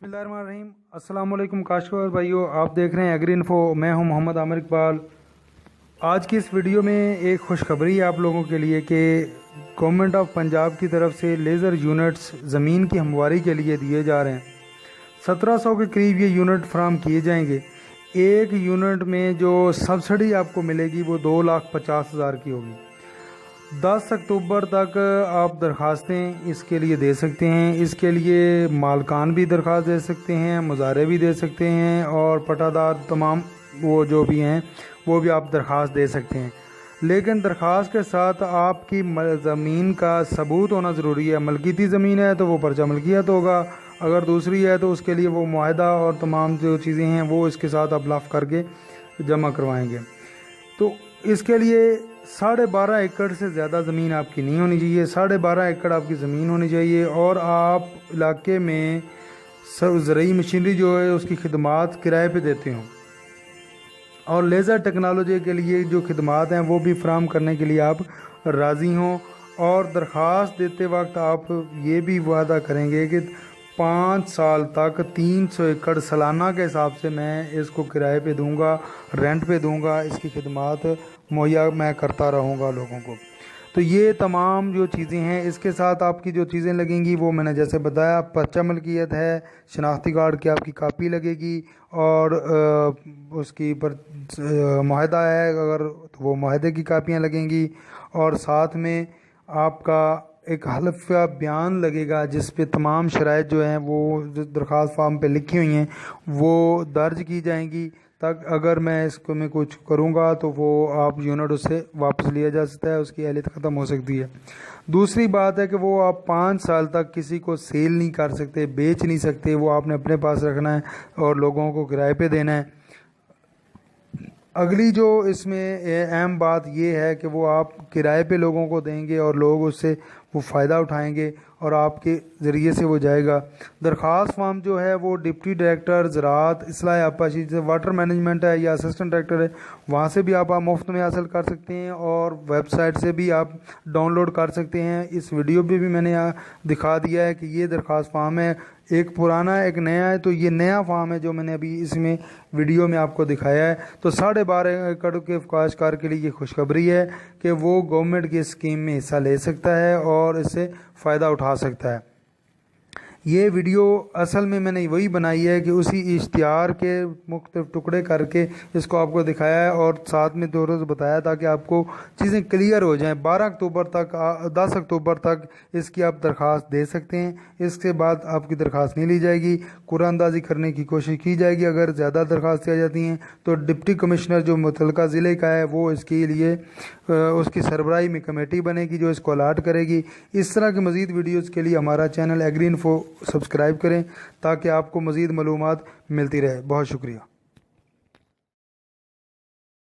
बिस्मिल्लाहिर्रहमानिर्रहीम। अस्सलाम वालेकुम काश्तकार भाइयों, आप देख रहे हैं एग्री इन्फो। मैं हूं मोहम्मद आमिर इकबाल। आज की इस वीडियो में एक खुशखबरी है आप लोगों के लिए कि गवर्नमेंट ऑफ पंजाब की तरफ से लेज़र यूनिट्स ज़मीन की हमवारी के लिए दिए जा रहे हैं। 1700 के करीब ये यूनिट फराम किए जाएंगे। एक यूनिट में जो सब्सिडी आपको मिलेगी वो 2,50,000 की होगी। 10 अक्टूबर तक आप दरख्वास्तें इसके लिए दे सकते हैं। इसके लिए मालकान भी दरख्वास्त दे सकते हैं, मुजारे भी दे सकते हैं और पट्टादार तमाम वो जो भी हैं वो भी आप दरख्वास्त दे सकते हैं। लेकिन दरख्वास्त के साथ आपकी ज़मीन का सबूत होना ज़रूरी है। मलकीती ज़मीन है तो वो पर्चा मलकियत होगा, अगर दूसरी है तो उसके लिए वो मुआहदा और तमाम जो चीज़ें हैं वो इसके साथ आप लाफ करके जमा करवाएंगे। तो इसके लिए 12.5 एकड़ से ज़्यादा ज़मीन आपकी नहीं होनी चाहिए। 12.5 एकड़ आपकी ज़मीन होनी चाहिए और आप इलाके में सब ज़रूरी मशीनरी जो है उसकी खिदमात किराए पे देते हों और लेज़र टेक्नोलॉजी के लिए जो खिदमात हैं वो भी फराम करने के लिए आप राज़ी हों। और दरख्वास्त देते वक्त आप ये भी वादा करेंगे कि 5 साल तक 300 एकड़ सालाना के हिसाब से मैं इसको किराए पे दूंगा, रेंट पे दूंगा, इसकी खिदमात मुहैया मैं करता रहूँगा लोगों को। तो ये तमाम जो चीज़ें हैं, इसके साथ आपकी जो चीज़ें लगेंगी वो मैंने जैसे बताया, पर्चा मलकियत है, शनाख्ती कार्ड की आपकी कापी लगेगी और उसकी पर मुआहदा है अगर तो वो मुआहदे की कापियाँ लगेंगी और साथ में आपका एक हल्फिया बयान लगेगा जिस पे तमाम शराइत जो हैं वो जो दरख्वास्त फार्म पे लिखी हुई हैं वो दर्ज की जाएंगी, तक अगर मैं इसको में कुछ करूँगा तो वो आप यूनिट उससे वापस लिया जा सकता है, उसकी अहलियत ख़त्म हो सकती है। दूसरी बात है कि वो आप 5 साल तक किसी को सेल नहीं कर सकते, बेच नहीं सकते, वो आपने अपने पास रखना है और लोगों को किराए पे देना है। अगली जो इसमें अहम बात ये है कि वो आप किराए पे लोगों को देंगे और लोग उससे वो फ़ायदा उठाएंगे और आपके ज़रिए से वो जाएगा। दरख्वास्त फॉर्म जो है वो डिप्टी डायरेक्टर ज़राअत इस्लाह आपाशी जैसे वाटर मैनेजमेंट है या असिस्टेंट डायरेक्टर है वहाँ से भी आप मुफ्त में हासिल कर सकते हैं और वेबसाइट से भी आप डाउनलोड कर सकते हैं। इस वीडियो में भी मैंने यहाँ दिखा दिया है कि ये दरख्वास्त फॉर्म है, एक पुराना है एक नया है। तो ये नया फॉर्म है जो मैंने अभी इसमें वीडियो में आपको दिखाया है। तो 12.5 एकड़ के काश्तकार के लिए ये खुशखबरी है कि वो गवर्नमेंट की स्कीम में हिस्सा ले सकता है और इससे फ़ायदा उठा सकता है। ये वीडियो असल में मैंने वही बनाई है कि उसी इश्तिहार के मुख्तलिफ टुकड़े करके इसको आपको दिखाया है और साथ में दो रोज़ बताया ताकि आपको चीज़ें क्लियर हो जाएं। 12 अक्टूबर तक 10 अक्टूबर तक इसकी आप दरख्वास्त दे सकते हैं। इसके बाद आपकी दरख्वास्त नहीं ली जाएगी, कुरानंदाजी करने की कोशिश की जाएगी। अगर ज़्यादा दरख्वास्तें आ जाती हैं तो डिप्टी कमिश्नर जो मुतल्लिका ज़िले का है वो इसके लिए उसकी सरबराही में कमेटी बनेगी जो इसको अलाट करेगी। इस तरह की मज़ीद वीडियोज़ के लिए हमारा चैनल एग्री इन्फो सब्सक्राइब करें ताकि आपको मज़ीद मालूमात मिलती रहे। बहुत शुक्रिया।